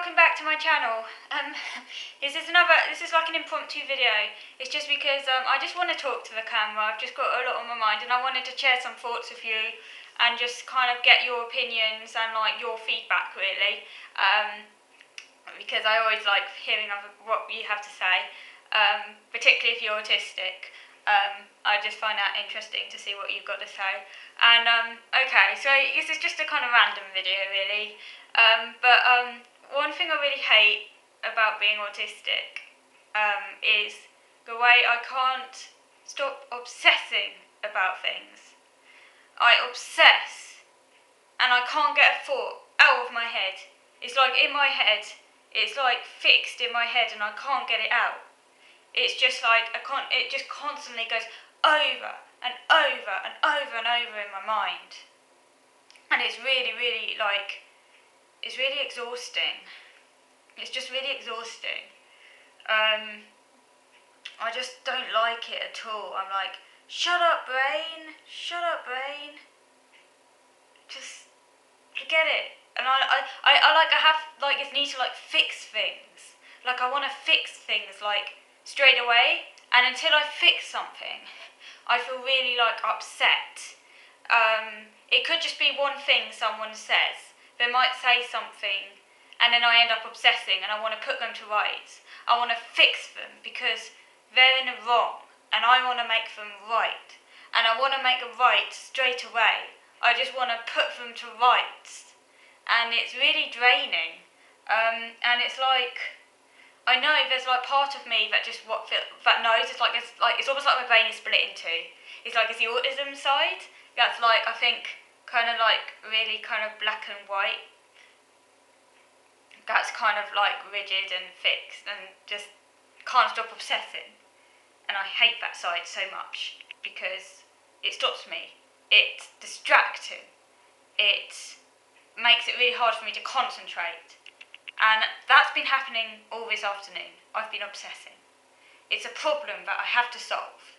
welcome back to my channel. This is like an impromptu video. It's just because I just want to talk to the camera. I've just got a lot on my mind and I wanted to share some thoughts with you and just kind of get your opinions and like your feedback really. Because I always like hearing what you have to say, particularly if you're autistic. I just find that interesting to see what you've got to say. And okay, so this is just a kind of random video really. One thing I really hate about being autistic is the way I can't stop obsessing about things. I obsess and I can't get a thought out of my head. It's like in my head, it's like fixed in my head and I can't get it out. It's just like, it just constantly goes over and over and over and over in my mind. And it's really, really like, it's really exhausting. It's just really exhausting. I just don't like it at all. I'm like, shut up brain, shut up brain. Just forget it. And I have like this need to like fix things. Like I want to fix things like straight away. And until I fix something, I feel really like upset. It could just be one thing someone says. They might say something and then I end up obsessing and I want to put them to rights. I want to fix them because they're in the wrong and I want to make them right. And I want to make them right straight away. I just want to put them to rights. And it's really draining. And it's like, I know there's like part of me that just that knows. It's almost like my brain is split in two. It's like it's the autism side. That's like, I think, kind of like really kind of black and white. That's kind of like rigid and fixed and just can't stop obsessing. And I hate that side so much because it stops me. It's distracting. It makes it really hard for me to concentrate. And that's been happening all this afternoon. I've been obsessing. It's a problem that I have to solve.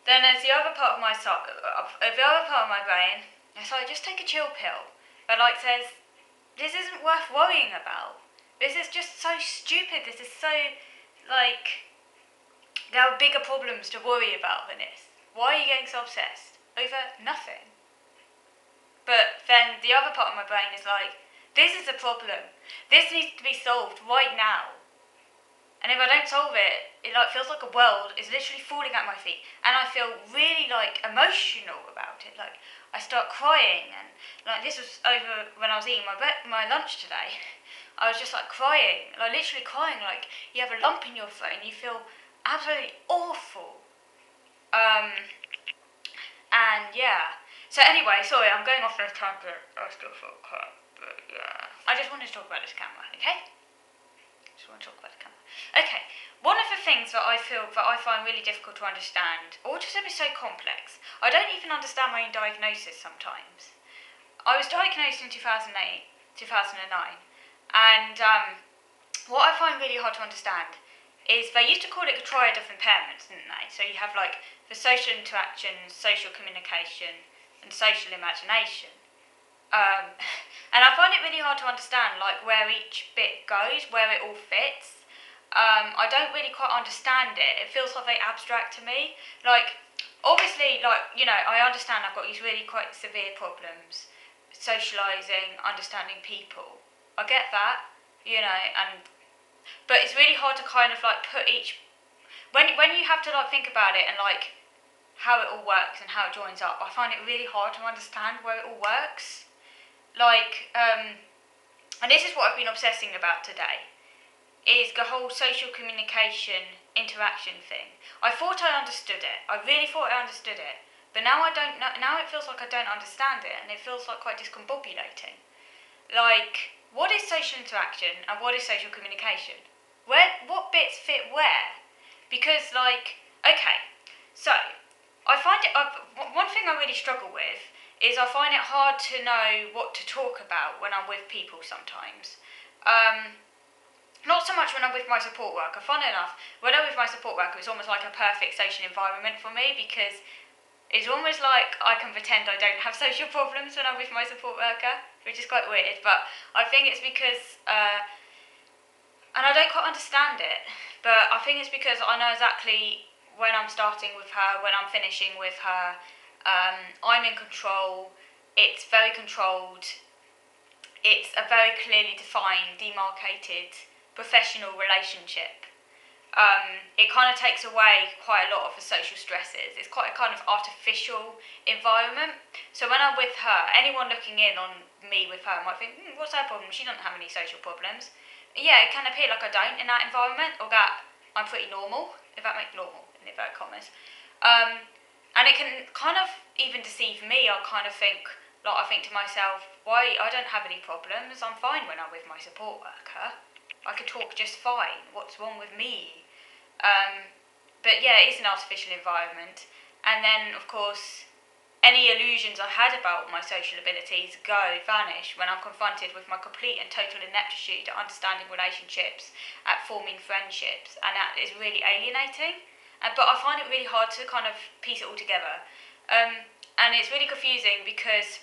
Then there's the other part of my brain. It's like, just take a chill pill. That like says, this isn't worth worrying about. This is just so stupid. This is so like, there are bigger problems to worry about than this. Why are you getting so obsessed over nothing? But then the other part of my brain is like, this is a problem. This needs to be solved right now. And if I don't solve it, it like feels like a world is literally falling at my feet. And I feel really like emotional about it. Like I start crying and like this was over when I was eating my lunch today. I was just like crying, like literally crying, like you have a lump in your throat and you feel absolutely awful. And yeah. So anyway, sorry, I'm going off this tangent. I still feel crap, but yeah. I just wanted to talk about this camera, okay? Just want to talk about the camera. Okay, one of the things that I find really difficult to understand, autism is so complex. I don't even understand my own diagnosis sometimes. I was diagnosed in 2009, and what I find really hard to understand is they used to call it a triad of impairments, didn't they? So you have like the social interaction, social communication, and social imagination. And I find it really hard to understand like where each bit goes, where it all fits. I don't really quite understand it. It feels like very abstract to me. Like, obviously, like, you know, I understand I've got these really quite severe problems. Socialising, understanding people. I get that, you know, but it's really hard to kind of like put each, when you have to like think about it and like how it all works and how it joins up, I find it really hard to understand where it all works. Like, and this is what I've been obsessing about today, is the whole social communication interaction thing. I thought I understood it. I really thought I understood it. But now I don't know. Now it feels like I don't understand it, and it feels like quite discombobulating. Like, what is social interaction and what is social communication? What bits fit where? Because, like, okay, so I find it. One thing I really struggle with is I find it hard to know what to talk about when I'm with people sometimes. Not so much when I'm with my support worker. Funnily enough, when I'm with my support worker, it's almost like a perfect social environment for me because it's almost like I can pretend I don't have social problems when I'm with my support worker. which is quite weird. But I think it's because, and I don't quite understand it, but I think it's because I know exactly when I'm starting with her, when I'm finishing with her. I'm in control. It's very controlled. It's a very clearly defined, demarcated professional relationship. It kind of takes away quite a lot of the social stresses. It's quite a kind of artificial environment. So when I'm with her, anyone looking in on me with her might think, what's her problem? She doesn't have any social problems. Yeah, it can appear like I don't in that environment, or that I'm pretty normal, if that makes normal, in inverted commas. And it can kind of even deceive me. I kind of think, like, I think to myself, why, I don't have any problems. I'm fine when I'm with my support worker. I could talk just fine. What's wrong with me? But yeah, it's an artificial environment. And then, of course, any illusions I had about my social abilities vanish when I'm confronted with my complete and total ineptitude at understanding relationships, at forming friendships, and that is really alienating. But I find it really hard to kind of piece it all together. And it's really confusing because,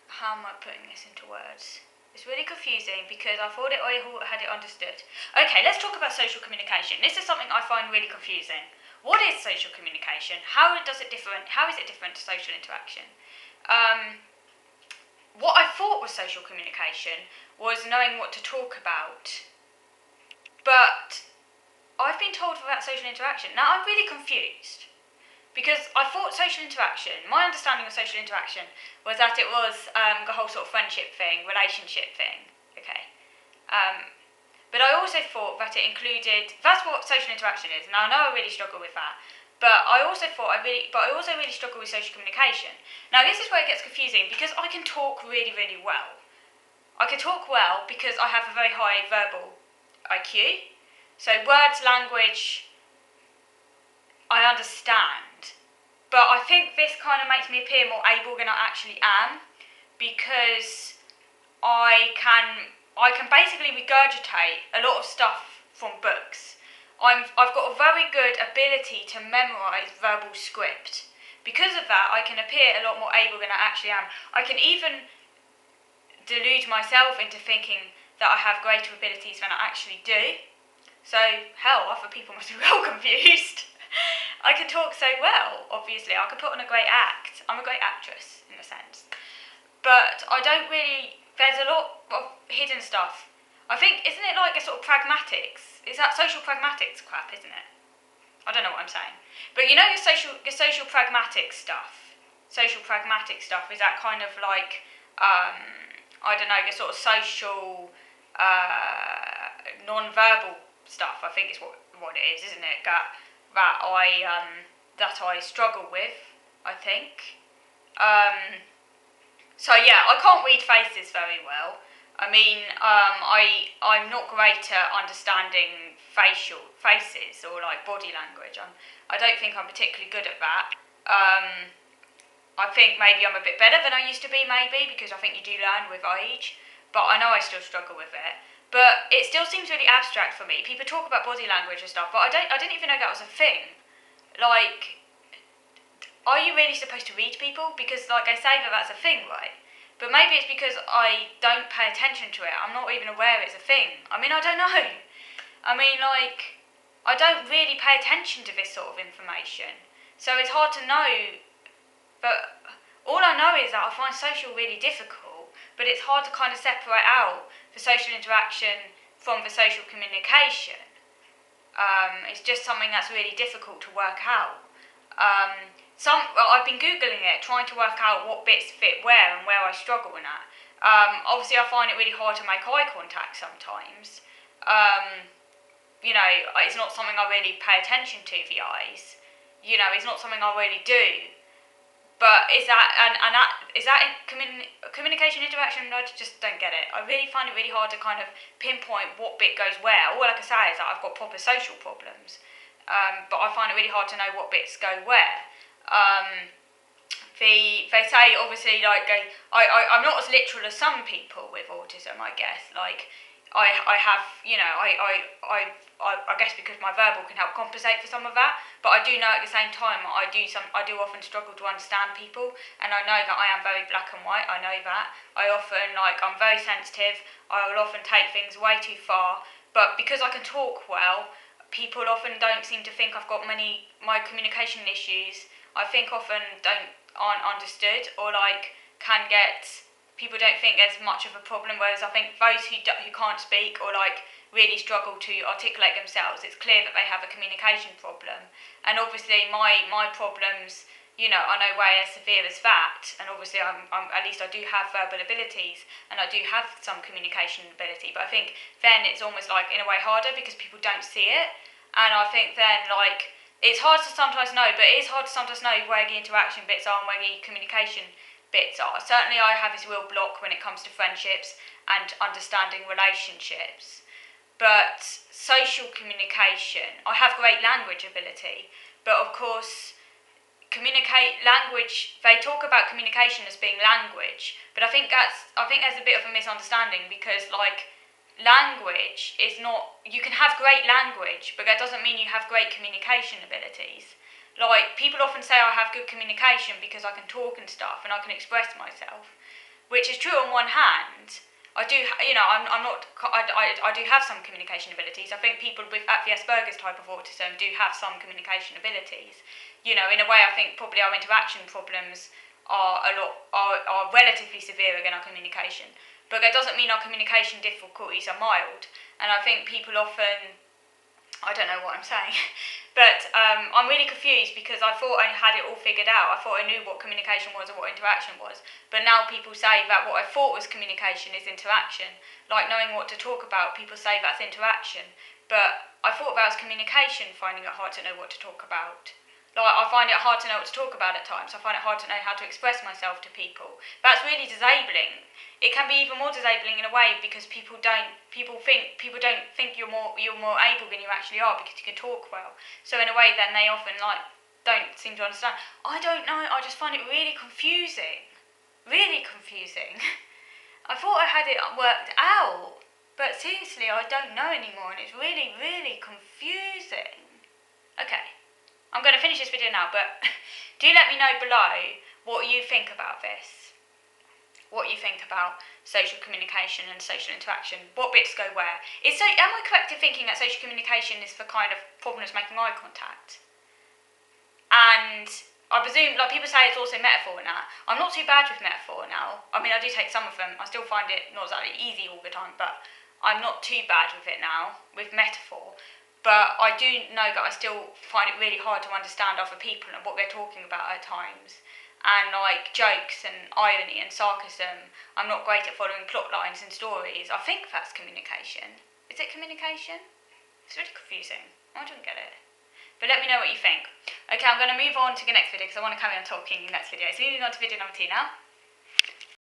how am I putting this into words? It's really confusing because I thought I had it understood. Okay, let's talk about social communication. This is something I find really confusing. What is social communication? How is it different to social interaction? What I thought was social communication was knowing what to talk about. But I've been told about social interaction. Now I'm really confused. Because I thought social interaction, my understanding of social interaction was that it was the whole sort of friendship thing, relationship thing, okay. But I also thought that it included, that's what social interaction is, and I know I really struggle with that. But I also really struggle with social communication. Now this is where it gets confusing because I can talk really, really well. I can talk well because I have a very high verbal IQ. So words, language, I understand, but I think this kind of makes me appear more able than I actually am, because I can basically regurgitate a lot of stuff from books. I've got a very good ability to memorise verbal script. Because of that, I can appear a lot more able than I actually am. I can even delude myself into thinking that I have greater abilities than I actually do. So, hell, other people must be real confused. I can talk so well, obviously. I can put on a great act. I'm a great actress, in a sense. But I don't really... There's a lot of hidden stuff. I think, isn't it like a sort of pragmatics? Is that social pragmatics crap, isn't it? I don't know what I'm saying. But you know your social pragmatic stuff? Social pragmatic stuff is that kind of like, I don't know, your sort of social, non-verbal stuff, I think is what it is, isn't it? That I struggle with, I think. So yeah, I can't read faces very well. I mean, I'm not great at understanding faces or like body language. I don't think I'm particularly good at that. I think maybe I'm a bit better than I used to be, maybe, because I think you do learn with age. But I know I still struggle with it. But it still seems really abstract for me. People talk about body language and stuff, but I didn't even know that was a thing. Like, are you really supposed to read people? Because, like I say, that's a thing, right? But maybe it's because I don't pay attention to it. I'm not even aware it's a thing. I mean, I don't know. I mean, like, I don't really pay attention to this sort of information. So it's hard to know. But all I know is that I find social really difficult, but it's hard to kind of separate out the social interaction from the social communication. It's just something that's really difficult to work out. I've been Googling it, trying to work out what bits fit where and where I struggle in that. Obviously, I find it really hard to make eye contact sometimes. You know, it's not something I really pay attention to, the eyes. You know, it's not something I really do. But is that communication interaction? I just don't get it. I really find it really hard to kind of pinpoint what bit goes where. All I can say is that I've got proper social problems, but I find it really hard to know what bits go where. They say obviously like I'm not as literal as some people with autism. I guess like I have, I guess because my verbal can help compensate for some of that, but I do know at the same time I do often struggle to understand people, and I know that I am very black and white. I know that I'm very sensitive. I will often take things way too far, but because I can talk well, people often don't seem to think I've got my communication issues. I think often aren't understood, or can get, people don't think there's much of a problem, whereas I think those who can't speak or really struggle to articulate themselves, it's clear that they have a communication problem. And obviously my problems, I know way as severe as that, and obviously I'm at least I do have verbal abilities and I do have some communication ability, but I think then it's almost in a way harder because people don't see it, and I think then it's hard to sometimes know, but it is hard to sometimes know where the interaction bits are and where the communication bits are. Certainly I have this real block when it comes to friendships and understanding relationships. But social communication, I have great language ability, but of course language, they talk about communication as being language, but I think there's a bit of a misunderstanding, because language is not, you can have great language, but that doesn't mean you have great communication abilities. People often say I have good communication because I can talk and stuff and I can express myself, which is true on one hand. I do, I do have some communication abilities. I think people with the Asperger's type of autism do have some communication abilities. In a way, I think probably our interaction problems are relatively severe again our communication, but that doesn't mean our communication difficulties are mild. And I think people often, I don't know what I'm saying, but I'm really confused because I thought I had it all figured out. I thought I knew what communication was and what interaction was, but now people say that what I thought was communication is interaction. Knowing what to talk about, people say that's interaction, but I thought that was communication, finding it hard to know what to talk about. I find it hard to know what to talk about at times. I find it hard to know how to express myself to people. That's really disabling. It can be even more disabling in a way because people don't think you're more able than you actually are because you can talk well. So in a way, then they often don't seem to understand. I don't know. I just find it really confusing. Really confusing. I thought I had it worked out, but seriously, I don't know anymore, and it's really, really confusing. Okay. I'm going to finish this video now, but do let me know below what you think about this. What you think about social communication and social interaction. What bits go where? Am I correct in thinking that social communication is for kind of problems making eye contact? And I presume, people say it's also metaphor now. I'm not too bad with metaphor now. I mean, I do take some of them. I still find it not exactly easy all the time, but I'm not too bad with it now, with metaphor. But I do know that I still find it really hard to understand other people and what they're talking about at times. And jokes and irony and sarcasm, I'm not great at following plot lines and stories. I think that's communication. Is it communication? It's really confusing. I don't get it. But let me know what you think. Okay, I'm going to move on to the next video because I want to carry on talking in the next video. So moving on to video number 2 now.